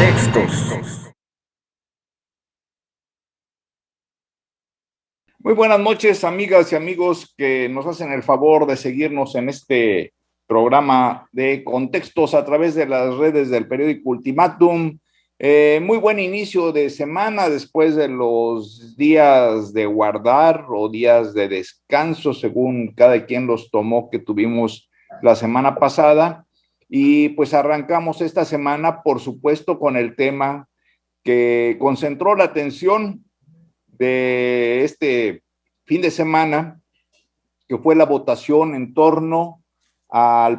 Contextos. Muy buenas noches, amigas y amigos que nos hacen el favor de seguirnos en este programa de Contextos a través de las redes del periódico Ultimátum. Muy buen inicio de semana después de los días de guardar o días de descanso, según cada quien los tomó, que tuvimos la semana pasada. Y pues arrancamos esta semana, por supuesto, con el tema que concentró la atención de este fin de semana, que fue la votación en torno a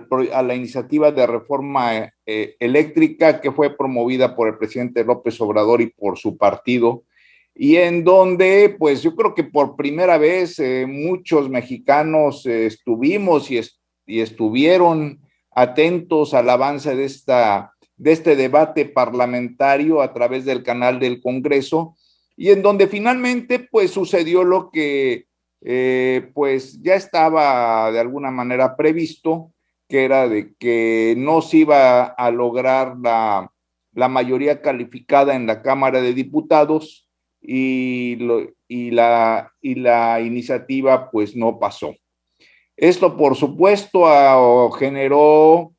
la iniciativa de reforma eléctrica que fue promovida por el presidente López Obrador y por su partido, y en donde, pues yo creo que por primera vez muchos mexicanos estuvimos y estuvieron atentos al avance de este debate parlamentario a través del canal del Congreso, y en donde finalmente pues sucedió lo que pues ya estaba de alguna manera previsto, que era de que no se iba a lograr la mayoría calificada en la Cámara de Diputados, y la iniciativa pues no pasó. Esto, por supuesto, ha generado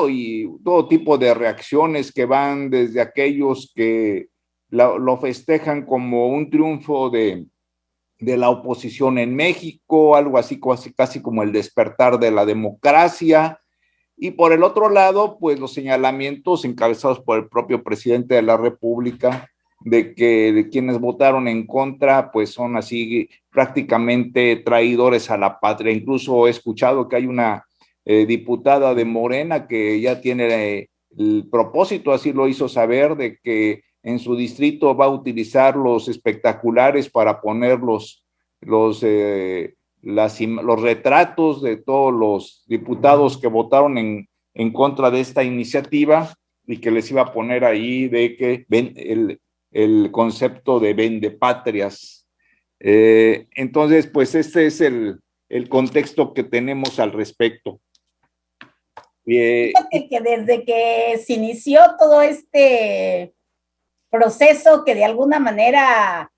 y todo tipo de reacciones que van desde aquellos que lo festejan como un triunfo de la oposición en México, algo así casi como el despertar de la democracia, y por el otro lado, pues los señalamientos encabezados por el propio presidente de la República de que de quienes votaron en contra, pues son así prácticamente traidores a la patria. Incluso he escuchado que hay una diputada de Morena que ya tiene el propósito, así lo hizo saber, de que en su distrito va a utilizar los espectaculares para poner los retratos de todos los diputados que votaron en contra de esta iniciativa, y que les iba a poner ahí de que el concepto de vendepatrias. Entonces, pues este es el contexto que tenemos al respecto. Fíjate que desde que se inició todo este proceso que de alguna manera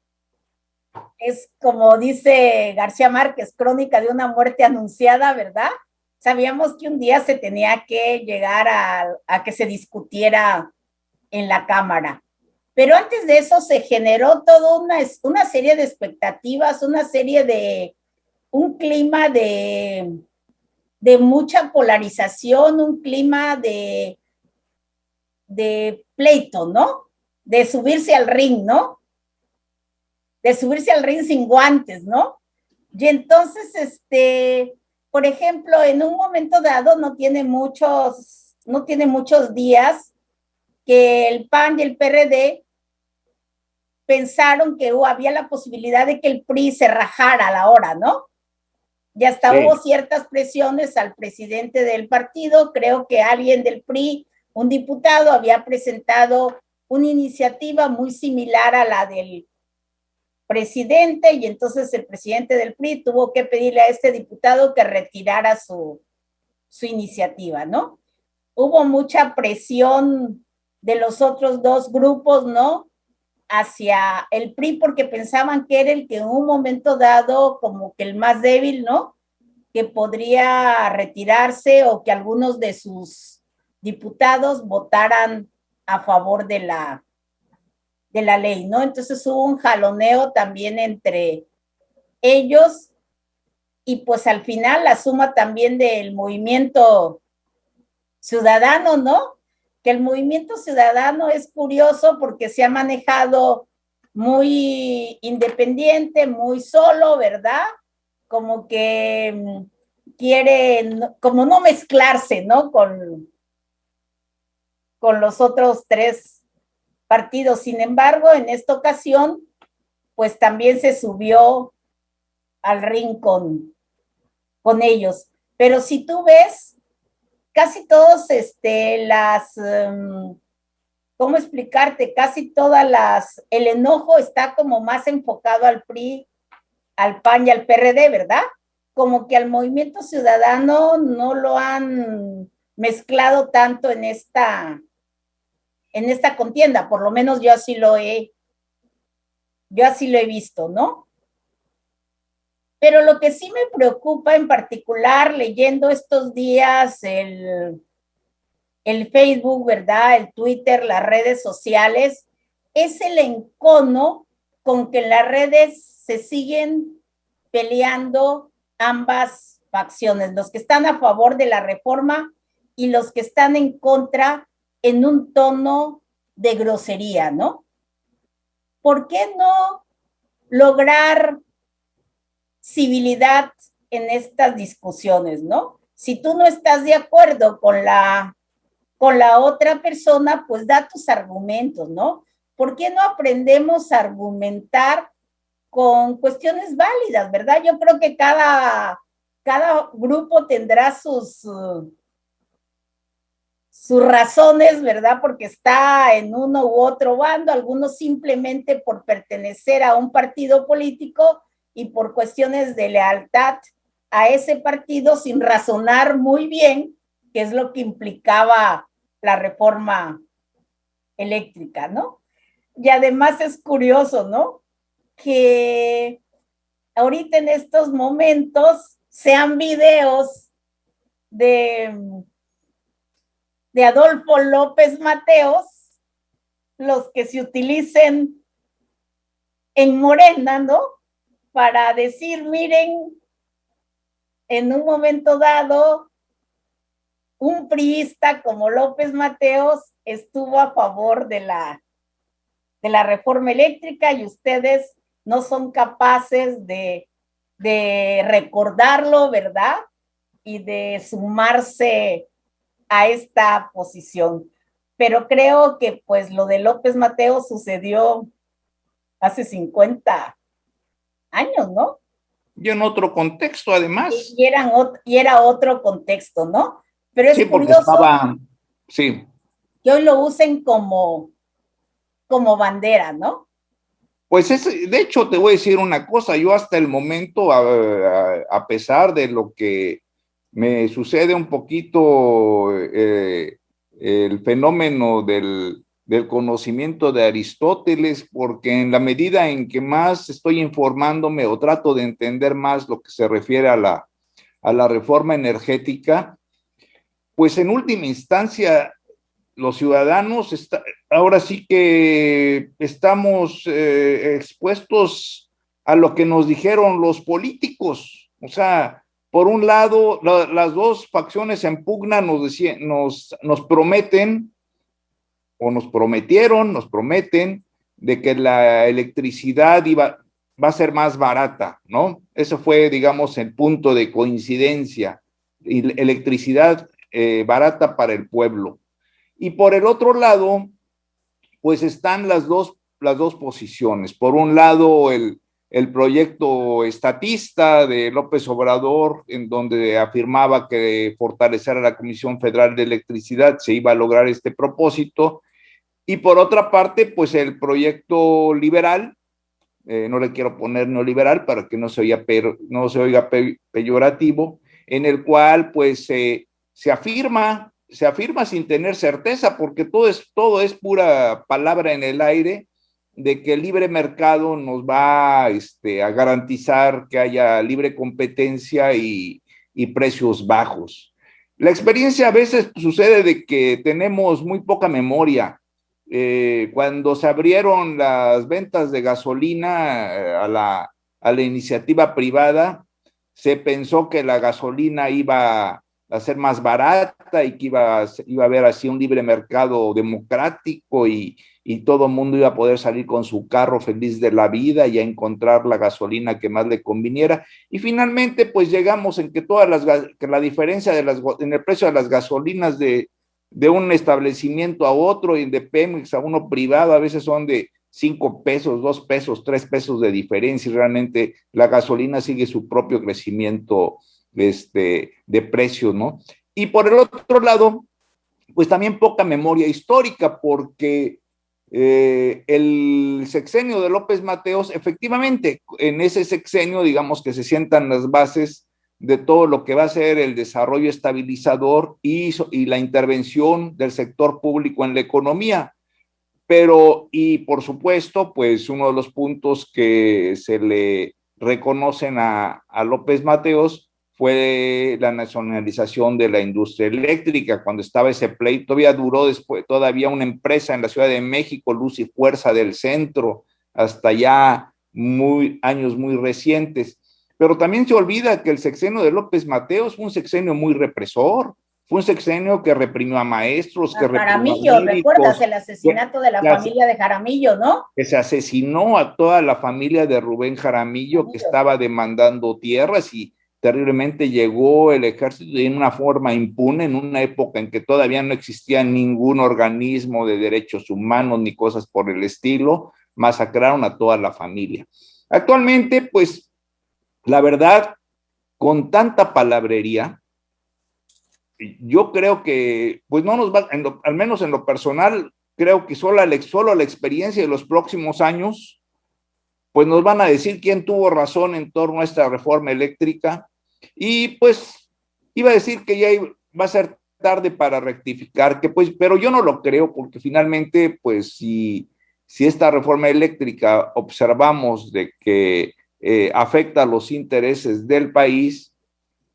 es, como dice García Márquez, crónica de una muerte anunciada, ¿verdad? Sabíamos que un día se tenía que llegar a que se discutiera en la Cámara. Pero antes de eso se generó toda una serie de expectativas, una serie de, un clima de mucha polarización, un clima de pleito, ¿no? De subirse al ring, ¿no? De subirse al ring sin guantes, ¿no? Y entonces, por ejemplo, en un momento dado no tiene muchos días que el PAN y el PRD pensaron que había la posibilidad de que el PRI se rajara a la hora, ¿no? Y hasta hubo ciertas presiones al presidente del partido, creo que alguien del PRI, un diputado, había presentado una iniciativa muy similar a la del presidente, y entonces el presidente del PRI tuvo que pedirle a este diputado que retirara su iniciativa, ¿no? Hubo mucha presión de los otros dos grupos, ¿no? Hacia el PRI, porque pensaban que era el que en un momento dado, como que el más débil, ¿no? Que podría retirarse, o que algunos de sus diputados votaran a favor de la ley, ¿no? Entonces hubo un jaloneo también entre ellos, y pues al final la suma también del movimiento ciudadano, ¿no? Que el movimiento ciudadano es curioso porque se ha manejado muy independiente, muy solo, ¿verdad? Como que quiere, como no mezclarse, ¿no? Con los otros tres partidos. Sin embargo, en esta ocasión, pues también se subió al ring con ellos. Pero si tú ves, casi todos ¿cómo explicarte? Casi el enojo está como más enfocado al PRI, al PAN y al PRD, ¿verdad? Como que al Movimiento Ciudadano no lo han mezclado tanto en esta contienda, por lo menos yo así lo he visto, ¿no? Pero lo que sí me preocupa en particular, leyendo estos días el Facebook, ¿verdad? El Twitter, las redes sociales, es el encono con que en las redes se siguen peleando ambas facciones, los que están a favor de la reforma y los que están en contra, en un tono de grosería, ¿no? ¿Por qué no lograr civilidad en estas discusiones, ¿no? Si tú no estás de acuerdo con la otra persona, pues da tus argumentos, ¿no? ¿Por qué no aprendemos a argumentar con cuestiones válidas, verdad? Yo creo que cada grupo tendrá sus razones, ¿verdad? Porque está en uno u otro bando, algunos simplemente por pertenecer a un partido político y por cuestiones de lealtad a ese partido sin razonar muy bien qué es lo que implicaba la reforma eléctrica, ¿no? Y además es curioso, ¿no? Que ahorita en estos momentos sean videos de Adolfo López Mateos los que se utilicen en Morena, ¿no? Para decir, miren, en un momento dado, un priista como López Mateos estuvo a favor de la reforma eléctrica y ustedes no son capaces de recordarlo, ¿verdad? Y de sumarse a esta posición. Pero creo que pues lo de López Mateos sucedió hace 50 años, ¿no? Y en otro contexto, además. Y era otro contexto, ¿no? Pero es sí, porque curioso estaba, sí. que hoy lo usen como bandera, ¿no? Pues de hecho, te voy a decir una cosa, yo hasta el momento, a pesar de lo que me sucede un poquito el fenómeno del conocimiento de Aristóteles, porque en la medida en que más estoy informándome o trato de entender más lo que se refiere a la reforma energética, pues en última instancia los ciudadanos ahora sí que estamos expuestos a lo que nos dijeron los políticos. O sea, por un lado, las dos facciones en pugna nos prometen, o nos prometen de que la electricidad va a ser más barata, ¿no? Eso fue, digamos, el punto de coincidencia. Y electricidad barata para el pueblo. Y por el otro lado, pues están las dos posiciones. Por un lado, el proyecto estatista de López Obrador, en donde afirmaba que fortalecer a la Comisión Federal de Electricidad se iba a lograr este propósito. Y por otra parte, pues el proyecto liberal, no le quiero poner neoliberal para que no se oiga peyorativo, en el cual pues se afirma sin tener certeza, porque todo es pura palabra en el aire, de que el libre mercado nos va a garantizar que haya libre competencia y precios bajos. La experiencia a veces sucede de que tenemos muy poca memoria. Cuando se abrieron las ventas de gasolina a la iniciativa privada, se pensó que la gasolina iba a ser más barata y que iba a haber así un libre mercado democrático y todo el mundo iba a poder salir con su carro feliz de la vida y a encontrar la gasolina que más le conviniera. Y finalmente, pues llegamos en que que la diferencia en el precio de las gasolinas de un establecimiento a otro y de Pemex a uno privado a veces son de 5 pesos, 2 pesos, 3 pesos de diferencia y realmente la gasolina sigue su propio crecimiento de precios, ¿no? Y por el otro lado, pues también poca memoria histórica, porque el sexenio de López Mateos, efectivamente, en ese sexenio, digamos que se sientan las bases de todo lo que va a ser el desarrollo estabilizador y la intervención del sector público en la economía. Pero, y por supuesto, pues uno de los puntos que se le reconocen a López Mateos fue la nacionalización de la industria eléctrica. Cuando estaba ese pleito, todavía duró después, todavía una empresa en la Ciudad de México, Luz y Fuerza del Centro, hasta ya años muy recientes. Pero también se olvida que el sexenio de López Mateos fue un sexenio muy represor. Fue un sexenio que reprimió a maestros, que reprimió a Jaramillo, médicos, ¿recuerdas el asesinato de la familia de Jaramillo, no? que se asesinó a toda la familia de Rubén Jaramillo, que estaba demandando tierras, y terriblemente llegó el ejército en una forma impune, en una época en que todavía no existía ningún organismo de derechos humanos ni cosas por el estilo. Masacraron a toda la familia. Actualmente, pues, la verdad, con tanta palabrería, yo creo que, pues no nos va, al menos en lo personal, creo que solo la experiencia de los próximos años, pues nos van a decir quién tuvo razón en torno a esta reforma eléctrica. Y pues iba a decir que ya va a ser tarde para rectificar, que pues, pero yo no lo creo, porque finalmente, pues si esta reforma eléctrica observamos de que afecta a los intereses del país,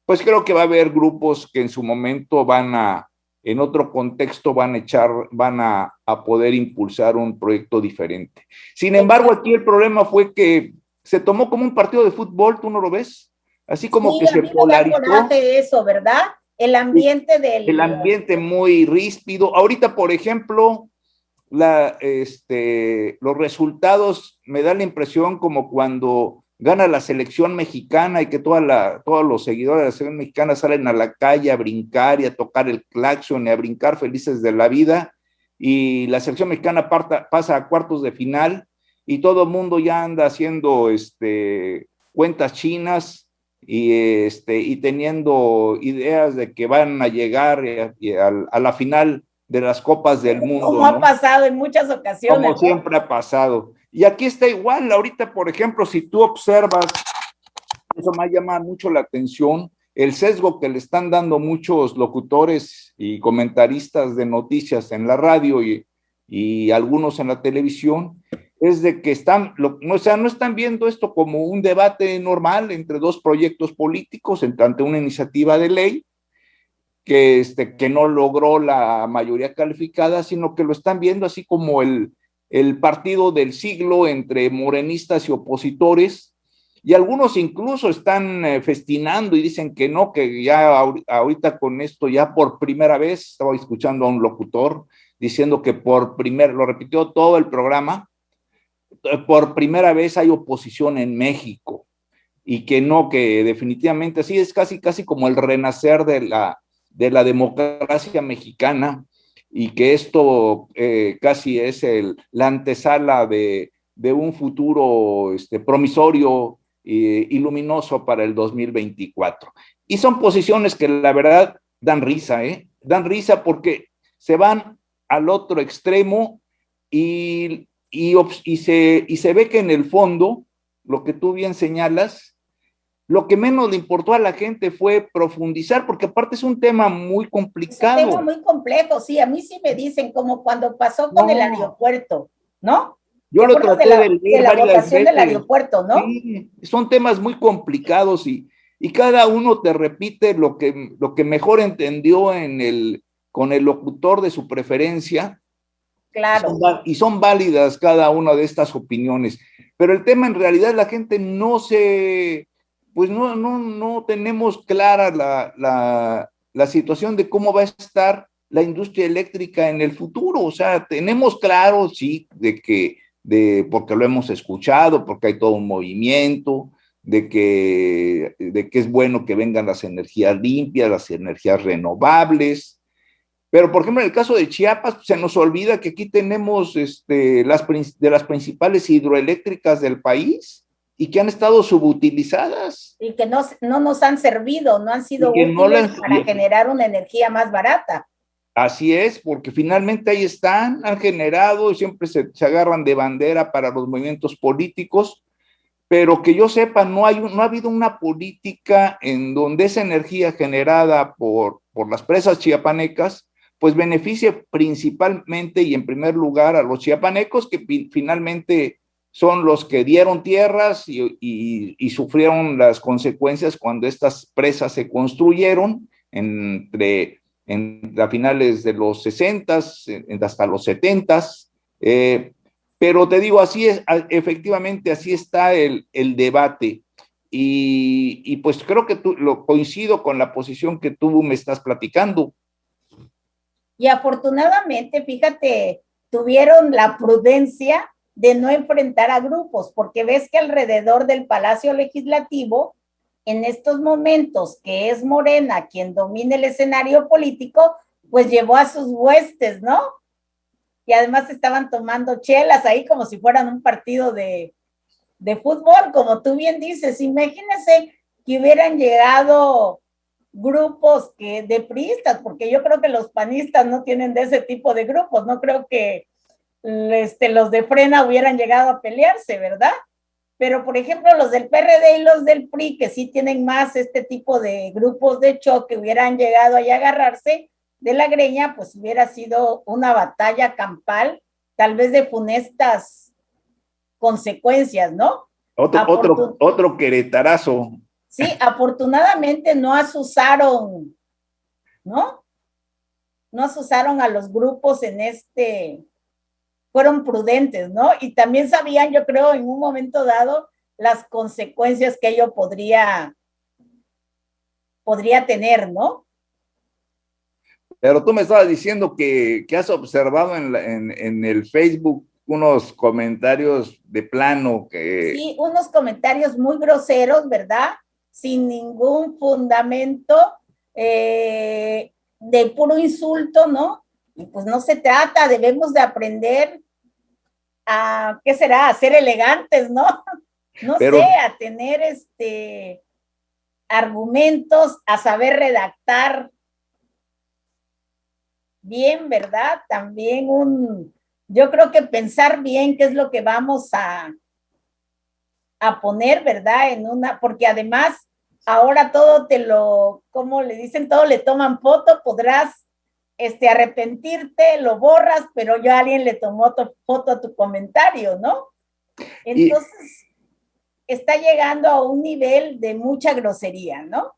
pues creo que va a haber grupos que en su momento en otro contexto van a poder impulsar un proyecto diferente. Sin embargo, aquí el problema fue que se tomó como un partido de fútbol, ¿tú no lo ves? Así como sí, que se polarizó. Me da coraje eso, ¿verdad? El ambiente El ambiente muy ríspido. Ahorita, por ejemplo, los resultados me dan la impresión como cuando gana la selección mexicana y que todos los seguidores de la selección mexicana salen a la calle a brincar y a tocar el claxon y a brincar felices de la vida, y la selección mexicana pasa a cuartos de final y todo el mundo ya anda haciendo cuentas chinas y teniendo ideas de que van a llegar a la final de las copas del mundo. Como ha pasado en muchas ocasiones. Como siempre ha pasado. Y aquí está igual. Ahorita, por ejemplo, si tú observas, eso me llama mucho la atención, el sesgo que le están dando muchos locutores y comentaristas de noticias en la radio y algunos en la televisión, es de que no están viendo esto como un debate normal entre dos proyectos políticos ante una iniciativa de ley que no logró la mayoría calificada, sino que lo están viendo así como el partido del siglo entre morenistas y opositores, y algunos incluso están festinando y dicen que no, que ya ahorita con esto ya por primera vez, estaba escuchando a un locutor diciendo que lo repitió todo el programa, por primera vez hay oposición en México, y que no, que definitivamente así es casi como el renacer de la democracia mexicana, y que esto casi es la antesala de un futuro promisorio y luminoso para el 2024. Y son posiciones que la verdad dan risa, dan risa porque se van al otro extremo y se ve que en el fondo, lo que tú bien señalas, lo que menos le importó a la gente fue profundizar, porque aparte es un tema muy complicado. Es un tema muy complejo, sí, a mí sí me dicen, como cuando pasó con el aeropuerto, ¿no? Yo lo traté de leer la votación del aeropuerto, ¿no? Sí, son temas muy complicados y cada uno te repite lo que mejor entendió con el locutor de su preferencia. Claro. Y son válidas cada una de estas opiniones. Pero el tema en realidad la gente pues no tenemos clara la situación de cómo va a estar la industria eléctrica en el futuro. O sea, tenemos claro, sí, porque lo hemos escuchado, porque hay todo un movimiento, de que es bueno que vengan las energías limpias, las energías renovables. Pero, por ejemplo, en el caso de Chiapas, se nos olvida que aquí tenemos de las principales hidroeléctricas del país y que han estado subutilizadas. Y que no nos han servido, no han sido útiles para generar una energía más barata. Así es, porque finalmente ahí han generado y siempre se agarran de bandera para los movimientos políticos, pero que yo sepa, no ha habido una política en donde esa energía generada por las presas chiapanecas pues beneficie principalmente y en primer lugar a los chiapanecos, que finalmente son los que dieron tierras y sufrieron las consecuencias cuando estas presas se construyeron a finales de los 60 hasta los 70. Pero te digo, así es, efectivamente, así está el debate. Y pues creo que coincido con la posición que tú me estás platicando. Y afortunadamente, fíjate, tuvieron la prudencia de no enfrentar a grupos, porque ves que alrededor del Palacio Legislativo, en estos momentos que es Morena quien domina el escenario político, pues llevó a sus huestes, ¿no? Y además estaban tomando chelas ahí como si fueran un partido de fútbol, como tú bien dices. Imagínense que hubieran llegado grupos de priistas, porque yo creo que los panistas no tienen de ese tipo de grupos, no creo que los de Frena hubieran llegado a pelearse, ¿verdad? Pero, por ejemplo, los del PRD y los del PRI, que sí tienen más este tipo de grupos de choque, hubieran llegado ahí a agarrarse de la greña, pues hubiera sido una batalla campal, tal vez de funestas consecuencias, ¿no? Otro queretarazo. Sí, afortunadamente no asusaron, ¿no? No asusaron a los grupos fueron prudentes, ¿no? Y también sabían, yo creo, en un momento dado, las consecuencias que ello podría tener, ¿no? Pero tú me estabas diciendo que has observado en el Facebook unos comentarios de plano que... Sí, unos comentarios muy groseros, ¿verdad? Sin ningún fundamento, de puro insulto, ¿no? Y pues no se trata, debemos de aprender a, ¿qué será? A ser elegantes, ¿no? No sé, a tener argumentos, a saber redactar bien, ¿verdad? También yo creo que pensar bien qué es lo que vamos a poner, ¿verdad? Porque además ahora todo ¿cómo le dicen? Todo le toman foto, podrás arrepentirte, lo borras, pero ya alguien le tomó foto a tu comentario, ¿no? Entonces, está llegando a un nivel de mucha grosería, ¿no?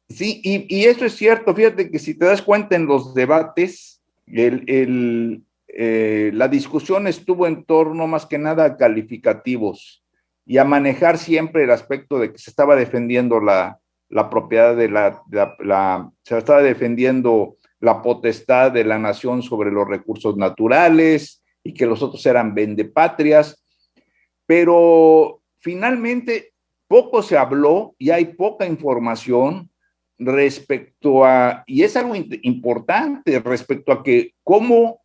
Sí, y eso es cierto. Fíjate que si te das cuenta en los debates, la discusión estuvo en torno más que nada a calificativos y a manejar siempre el aspecto de que se estaba defendiendo la propiedad se estaba defendiendo la potestad de la nación sobre los recursos naturales y que los otros eran vendepatrias, pero finalmente poco se habló y hay poca información respecto a, y es algo importante, respecto a que cómo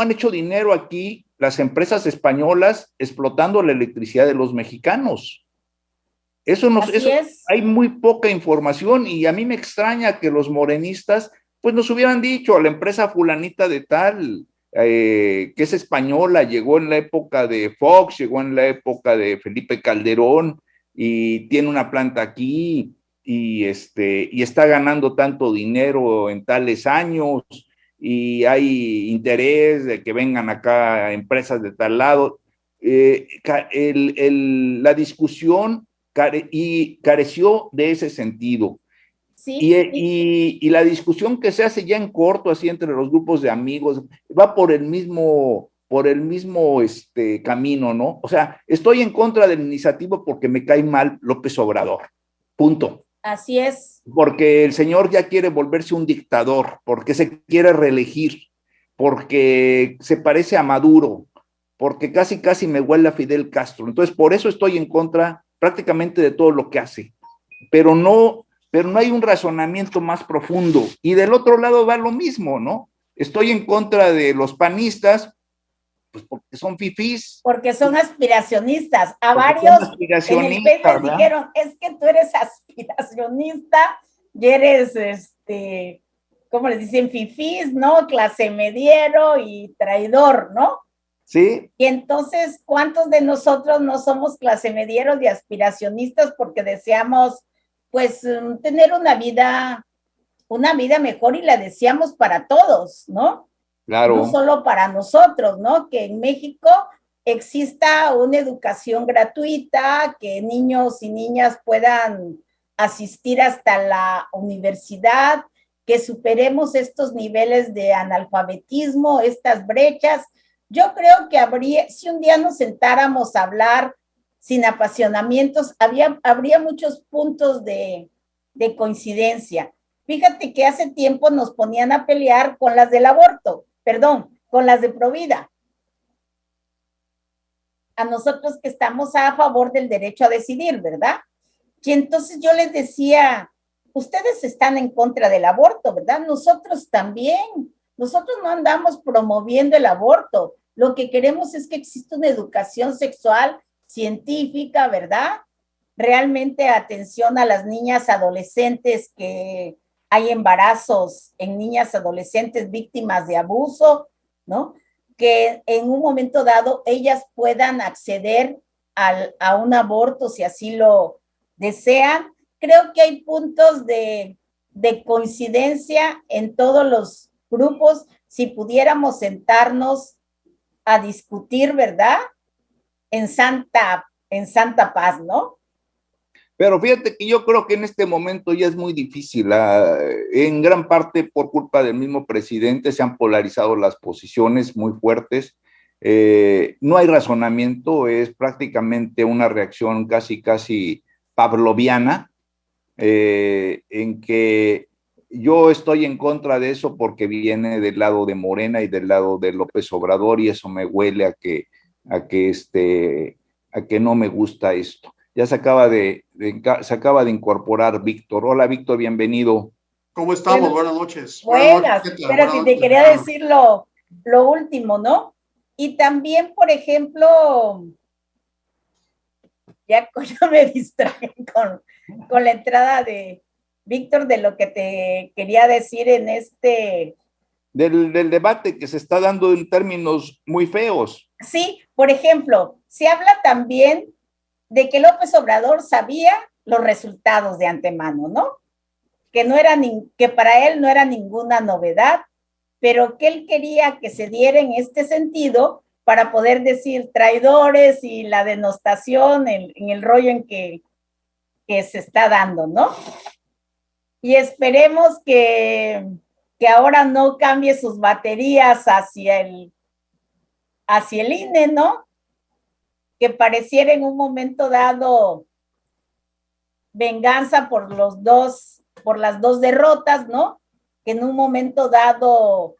han hecho dinero aquí las empresas españolas explotando la electricidad de los mexicanos. Eso hay muy poca información y a mí me extraña que los morenistas pues nos hubieran dicho a la empresa fulanita de tal, que es española, llegó en la época de Fox, llegó en la época de Felipe Calderón y tiene una planta aquí y está ganando tanto dinero en tales años y hay interés de que vengan acá empresas de tal lado. La discusión careció de ese sentido. Sí, y la discusión que se hace ya en corto, así entre los grupos de amigos, va por el mismo camino, ¿no? O sea, estoy en contra del iniciativo porque me cae mal López Obrador. Punto. Así es. Porque el señor ya quiere volverse un dictador, porque se quiere reelegir, porque se parece a Maduro, porque casi me huele a Fidel Castro. Entonces, por eso estoy en contra prácticamente de todo lo que hace. Pero no hay un razonamiento más profundo. Y del otro lado va lo mismo, ¿no? Estoy en contra de los panistas, pues porque son fifís. Porque son aspiracionistas. A varios en el PES les dijeron, es que tú eres aspiracionista y eres, ¿cómo les dicen? Fifís, ¿no? Clase mediero y traidor, ¿no? Sí. Y entonces, ¿cuántos de nosotros no somos clase medieros y aspiracionistas porque deseamos, pues, tener una vida una vida mejor y la deseamos para todos, ¿no? Claro. No solo para nosotros, ¿no? Que en México exista una educación gratuita, que niños y niñas puedan asistir hasta la universidad, que superemos estos niveles de analfabetismo, estas brechas. Yo creo que si un día nos sentáramos a hablar sin apasionamientos, habría muchos puntos de coincidencia. Fíjate que hace tiempo nos ponían a pelear con las del aborto, con las de Provida. A nosotros que estamos a favor del derecho a decidir, ¿verdad? Y entonces yo les decía, ustedes están en contra del aborto, ¿verdad? Nosotros también. Nosotros no andamos promoviendo el aborto. Lo que queremos es que exista una educación sexual científica, ¿verdad? Realmente atención a las niñas adolescentes, que hay embarazos en niñas adolescentes víctimas de abuso, ¿no? Que en un momento dado ellas puedan acceder a un aborto si así lo desean. Creo que hay puntos de coincidencia en todos los grupos. Si pudiéramos sentarnos a discutir, ¿verdad? En santa paz, ¿no? Pero fíjate que yo creo que en este momento ya es muy difícil, en gran parte por culpa del mismo presidente se han polarizado las posiciones muy fuertes, no hay razonamiento, es prácticamente una reacción casi pavloviana, en que yo estoy en contra de eso porque viene del lado de Morena y del lado de López Obrador, y eso me huele a que no me gusta esto. Ya se acaba de incorporar Víctor. Hola, Víctor, bienvenido. ¿Cómo estamos? Buenas noches. Buenas, pero si te quería decir lo último, ¿no? Y también, por ejemplo, ya me distraje con la entrada de Víctor de lo que te quería decir en del debate que se está dando en términos muy feos. Sí, por ejemplo, se habla también de que López Obrador sabía los resultados de antemano, ¿no? Que para él no era ninguna novedad, pero que él quería que se diera en este sentido para poder decir traidores y la denostación en el rollo en que se está dando, ¿no? Y esperemos que ahora no cambie sus baterías hacia el INE, ¿no? Que pareciera en un momento dado venganza por las dos derrotas, ¿no? Que en un momento dado,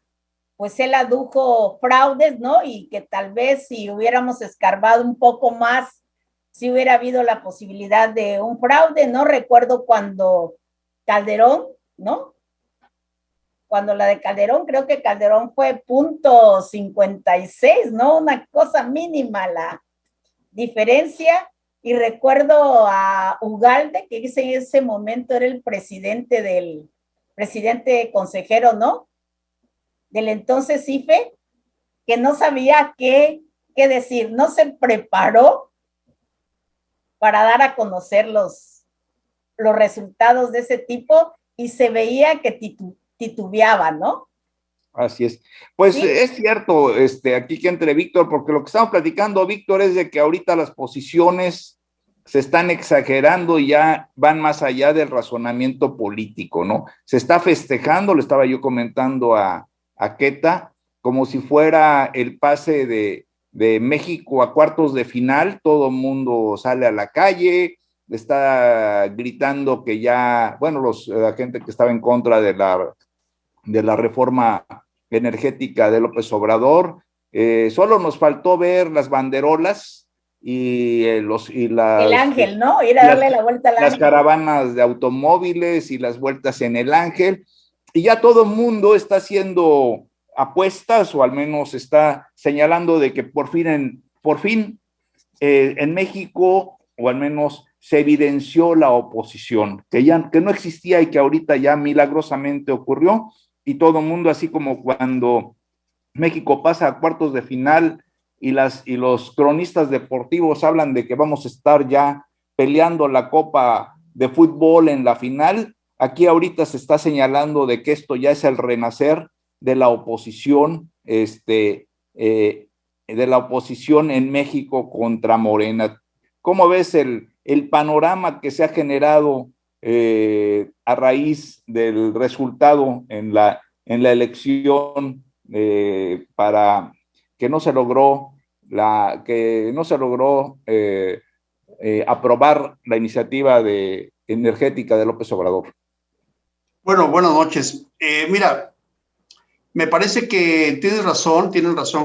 pues él adujo fraudes, ¿no? Y que tal vez si hubiéramos escarbado un poco más, si hubiera habido la posibilidad de un fraude, ¿no? Recuerdo cuando Calderón, ¿no? Cuando la de Calderón, creo que Calderón fue .56, ¿no? Una cosa mínima la diferencia. Y recuerdo a Ugalde, que en ese momento era el presidente consejero, ¿no? Del entonces IFE, que no sabía qué decir, no se preparó para dar a conocer los resultados de ese tipo, y se veía que titubeaba, ¿no? Así es. Pues ¿sí? Es cierto, aquí que entre Víctor, porque lo que estamos platicando, Víctor, es de que ahorita las posiciones se están exagerando y ya van más allá del razonamiento político, ¿no? Se está festejando, le estaba yo comentando a Queta, como si fuera el pase de México a cuartos de final, todo el mundo sale a la calle, está gritando que ya, bueno, la gente que estaba en contra de la reforma energética de López Obrador, solo nos faltó ver las banderolas y el ángel, ¿no? Ir a darle la vuelta al ángel. Las caravanas de automóviles y las vueltas en el ángel, y ya todo el mundo está haciendo apuestas, o al menos está señalando de que por fin en México, o al menos se evidenció la oposición, que no existía y que ahorita ya milagrosamente ocurrió. Y todo el mundo, así como cuando México pasa a cuartos de final y los cronistas deportivos hablan de que vamos a estar ya peleando la Copa de Fútbol en la final, aquí ahorita se está señalando de que esto ya es el renacer de la oposición, de la oposición en México contra Morena. ¿Cómo ves el panorama que se ha generado a raíz del resultado en la elección para que no se logró aprobar la iniciativa energética de López Obrador? Bueno, buenas noches. Mira, me parece que tienes razón,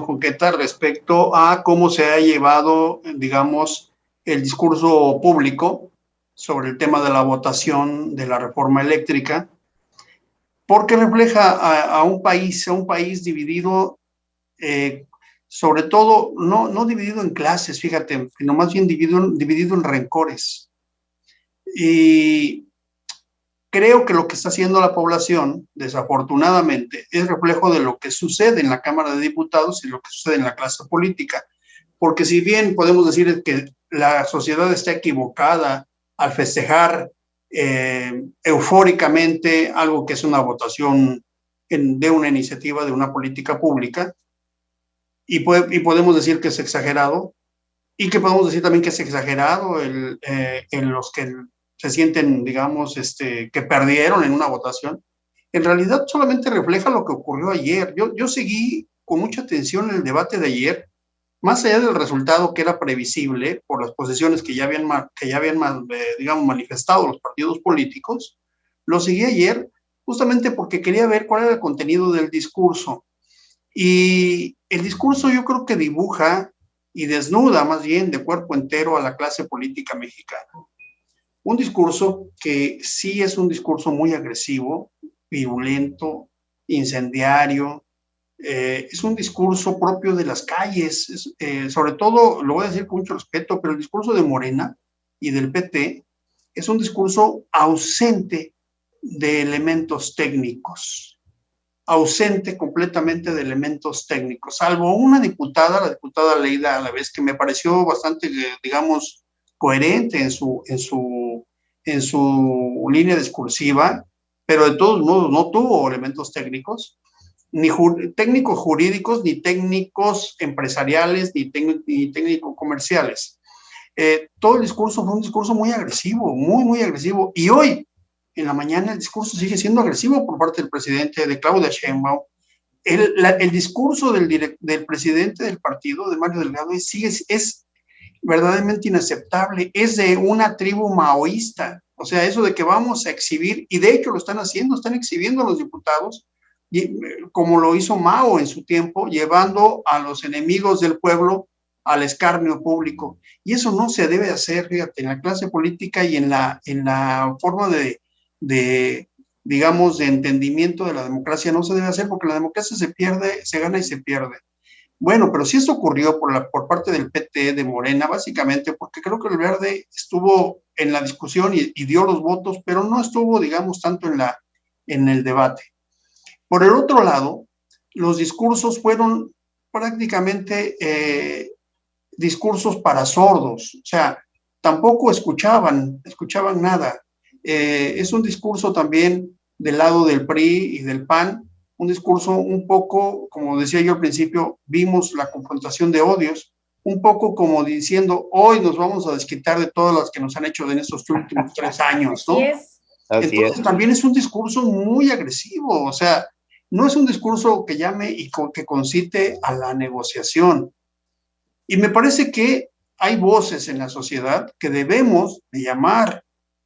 Junqueta, respecto a cómo se ha llevado, digamos, el discurso público sobre el tema de la votación de la reforma eléctrica, porque refleja a un país dividido, sobre todo, no dividido en clases, fíjate, sino más bien dividido en rencores. Y creo que lo que está haciendo la población, desafortunadamente, es reflejo de lo que sucede en la Cámara de Diputados y lo que sucede en la clase política. Porque si bien podemos decir que la sociedad está equivocada al festejar eufóricamente algo que es una votación de una iniciativa, de una política pública, y podemos decir que es exagerado, y que podemos decir también que es exagerado en los que se sienten, digamos, que perdieron en una votación. En realidad solamente refleja lo que ocurrió ayer. Yo seguí con mucha atención el debate de ayer, más allá del resultado que era previsible por las posiciones que ya habían digamos, manifestado los partidos políticos. Lo seguí ayer justamente porque quería ver cuál era el contenido del discurso. Y el discurso yo creo que dibuja y desnuda más bien de cuerpo entero a la clase política mexicana. Un discurso que sí es un discurso muy agresivo, virulento, incendiario, es un discurso propio de las calles, sobre todo, lo voy a decir con mucho respeto, pero el discurso de Morena y del PT es un discurso ausente de elementos técnicos, ausente completamente de elementos técnicos, salvo una diputada, la diputada Leida Alavés, que me pareció bastante, digamos, coherente en su línea discursiva, pero de todos modos no tuvo elementos técnicos, ni técnicos jurídicos, ni técnicos empresariales, ni técnicos comerciales. Todo el discurso fue un discurso muy agresivo, muy agresivo, y hoy, en la mañana, el discurso sigue siendo agresivo por parte del presidente, de Claudia Sheinbaum. El discurso del presidente del partido, de Mario Delgado, es verdaderamente inaceptable, es de una tribu maoísta, o sea, eso de que vamos a exhibir, y de hecho lo están haciendo, están exhibiendo a los diputados, como lo hizo Mao en su tiempo, llevando a los enemigos del pueblo al escarnio público, y eso no se debe hacer, fíjate, en la clase política y en la forma digamos, de entendimiento de la democracia no se debe hacer, porque la democracia se pierde, se gana y se pierde. Bueno, pero sí esto ocurrió por parte del PT, de Morena, básicamente porque creo que el Verde estuvo en la discusión y dio los votos, pero no estuvo, digamos, tanto en el debate. Por el otro lado, los discursos fueron prácticamente discursos para sordos, o sea, tampoco escuchaban nada. Es un discurso también del lado del PRI y del PAN, un discurso un poco, como decía yo al principio, vimos la confrontación de odios, un poco como diciendo, hoy nos vamos a desquitar de todas las que nos han hecho en estos últimos 3 años, ¿no? Así Entonces es. también es un discurso muy agresivo, o sea, no es un discurso que llame y que concite a la negociación. Y me parece que hay voces en la sociedad que debemos de llamar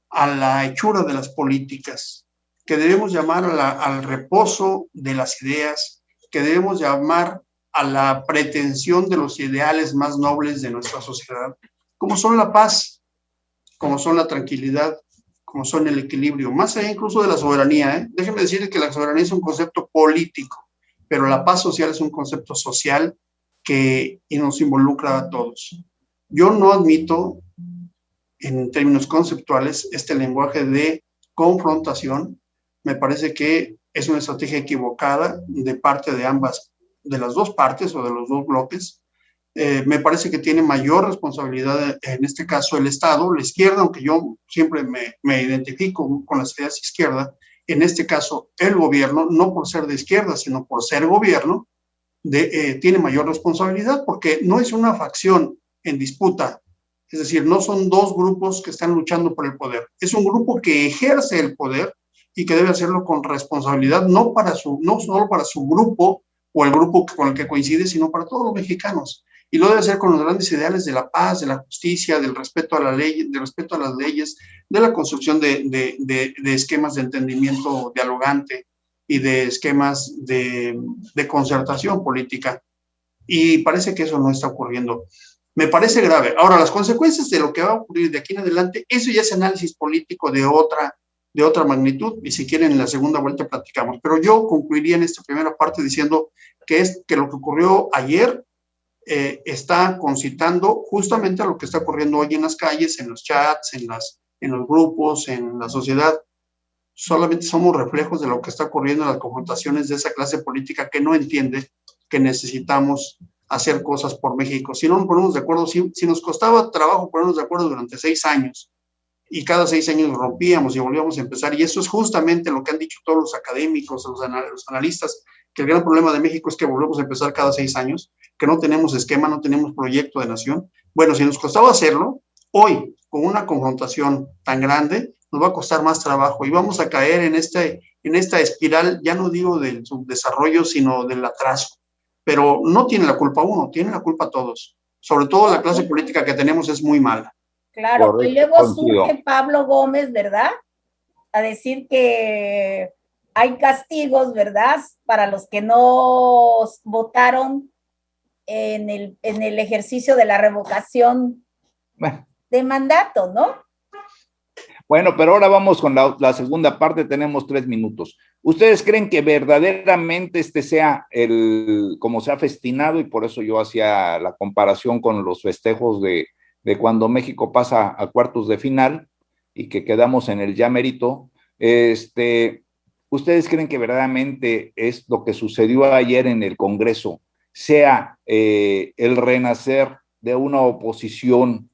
a la hechura de las políticas, que debemos llamar al reposo de las ideas, que debemos llamar a la pretensión de los ideales más nobles de nuestra sociedad, como son la paz, como son la tranquilidad, como son el equilibrio, más allá incluso de la soberanía. Déjenme decirles que la soberanía es un concepto político, pero la paz social es un concepto social que nos involucra a todos. Yo no admito, en términos conceptuales, este lenguaje de confrontación. Me parece que es una estrategia equivocada de parte de las dos partes o de los dos bloques, Me parece que tiene mayor responsabilidad en este caso el Estado, la izquierda, aunque yo siempre me identifico con las ideas izquierda, en este caso el gobierno, no por ser de izquierda, sino por ser gobierno, tiene mayor responsabilidad porque no es una facción en disputa, es decir, no son dos grupos que están luchando por el poder, es un grupo que ejerce el poder y que debe hacerlo con responsabilidad, no solo para su grupo o el grupo con el que coincide, sino para todos los mexicanos. Y lo debe hacer con los grandes ideales de la paz, de la justicia, del respeto a la ley, del respeto a las leyes, de la construcción de esquemas de entendimiento dialogante y de esquemas de concertación política. Y parece que eso no está ocurriendo. Me parece grave. Ahora, las consecuencias de lo que va a ocurrir de aquí en adelante, eso ya es análisis político de otra magnitud, y si quieren en la segunda vuelta platicamos. Pero yo concluiría en esta primera parte diciendo que lo que ocurrió ayer está concitando justamente a lo que está ocurriendo hoy en las calles, en los chats, en los grupos, en la sociedad. Solamente somos reflejos de lo que está ocurriendo en las confrontaciones de esa clase política que no entiende que necesitamos hacer cosas por México. Si no nos ponemos de acuerdo, si nos costaba trabajo ponernos de acuerdo durante 6 años, y cada 6 años rompíamos y volvíamos a empezar, y eso es justamente lo que han dicho todos los académicos, los analistas, que el gran problema de México es que volvemos a empezar cada 6 años, que no tenemos esquema, no tenemos proyecto de nación. Bueno, si nos costaba hacerlo, hoy, con una confrontación tan grande, nos va a costar más trabajo y vamos a caer en esta espiral, ya no digo del subdesarrollo, sino del atraso. Pero no tiene la culpa uno, tiene la culpa todos. Sobre todo la clase política que tenemos es muy mala. Claro, correcto, y luego surge Pablo Gómez, ¿verdad? A decir que hay castigos, ¿verdad? Para los que no votaron en el ejercicio de la revocación de mandato, ¿no? Bueno, pero ahora vamos con la segunda parte, tenemos 3 minutos. ¿Ustedes creen que verdaderamente este sea como se ha festinado, y por eso yo hacía la comparación con los festejos de cuando México pasa a cuartos de final y que quedamos en el ya mérito? ¿Ustedes creen que verdaderamente es lo que sucedió ayer en el Congreso, sea el renacer de una oposición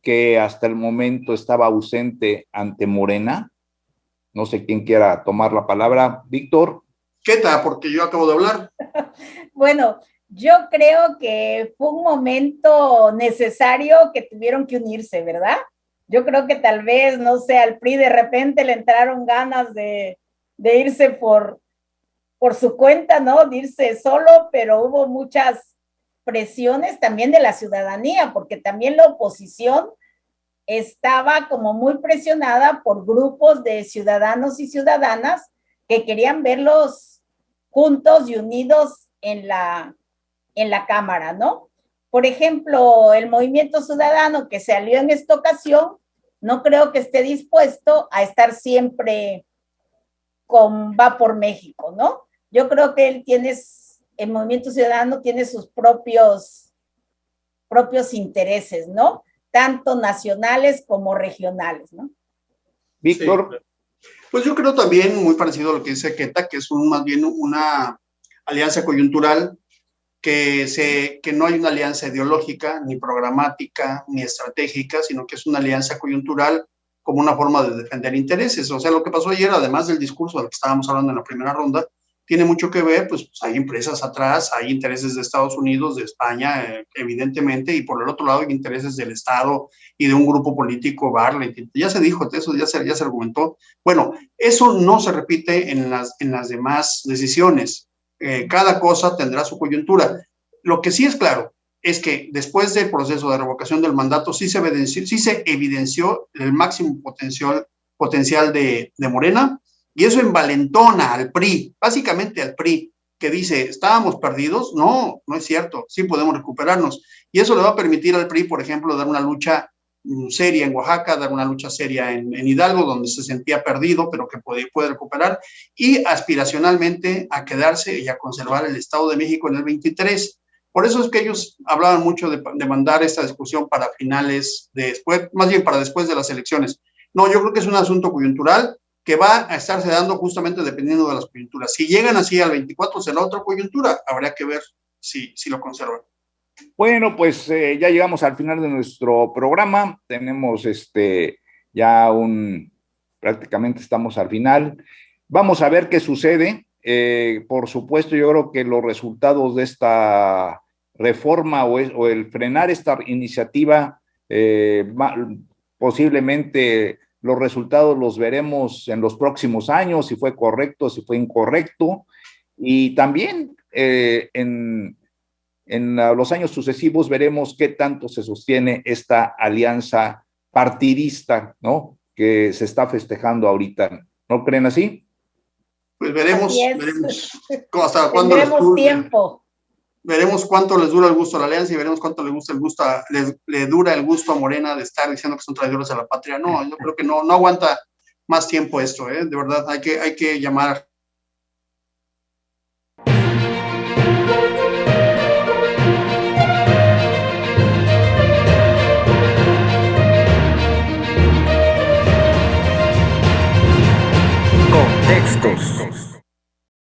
que hasta el momento estaba ausente ante Morena? No sé quién quiera tomar la palabra. Víctor. ¿Qué tal? Porque yo acabo de hablar. Bueno, yo creo que fue un momento necesario que tuvieron que unirse, ¿verdad? Yo creo que tal vez, no sé, al PRI de repente le entraron ganas de irse por su cuenta, ¿no? De irse solo, pero hubo muchas presiones también de la ciudadanía, porque también la oposición estaba como muy presionada por grupos de ciudadanos y ciudadanas que querían verlos juntos y unidos en la Cámara, ¿no? Por ejemplo, el Movimiento Ciudadano que se alió en esta ocasión, no creo que esté dispuesto a estar siempre con Va por México, ¿no? Yo creo que el Movimiento Ciudadano tiene sus propios intereses, ¿no? Tanto nacionales como regionales, ¿no? Víctor. Sí. Pues yo creo también, muy parecido a lo que dice Queta, que es más bien una alianza coyuntural, que no hay una alianza ideológica, ni programática, ni estratégica, sino que es una alianza coyuntural como una forma de defender intereses. O sea, lo que pasó ayer, además del discurso del que estábamos hablando en la primera ronda, tiene mucho que ver, pues hay empresas atrás, hay intereses de Estados Unidos, de España, evidentemente, y por el otro lado hay intereses del Estado y de un grupo político, Barley. Ya se dijo, eso ya se argumentó. Bueno, eso no se repite en las demás decisiones. Cada cosa tendrá su coyuntura. Lo que sí es claro es que después del proceso de revocación del mandato sí se evidenció el máximo potencial de Morena, y eso envalentona al PRI, básicamente al PRI, que dice, ¿estábamos perdidos? No, no es cierto, sí podemos recuperarnos. Y eso le va a permitir al PRI, por ejemplo, dar una lucha seria en Oaxaca, dar una lucha seria en Hidalgo, donde se sentía perdido, pero que puede recuperar, y aspiracionalmente a quedarse y a conservar el Estado de México en el 23. Por eso es que ellos hablaban mucho de mandar esta discusión para finales, más bien para después de las elecciones. No, yo creo que es un asunto coyuntural que va a estarse dando justamente dependiendo de las coyunturas. Si llegan así al 24, será otra coyuntura, habrá que ver si lo conservan. Bueno, pues ya llegamos al final de nuestro programa. Tenemos ya prácticamente estamos al final. Vamos a ver qué sucede. Por supuesto, yo creo que los resultados de esta reforma o el frenar esta iniciativa, posiblemente los resultados los veremos en los próximos años, si fue correcto, si fue incorrecto, y también en los años sucesivos veremos qué tanto se sostiene esta alianza partidista, ¿no? Que se está festejando ahorita. ¿No creen así? Pues veremos hasta cuándo tendremos tiempo. Veremos cuánto les dura el gusto a la alianza y veremos cuánto le dura el gusto a Morena de estar diciendo que son traidores a la patria. No, yo creo que no aguanta más tiempo esto, ¿eh? De verdad, hay que llamar. Contextos.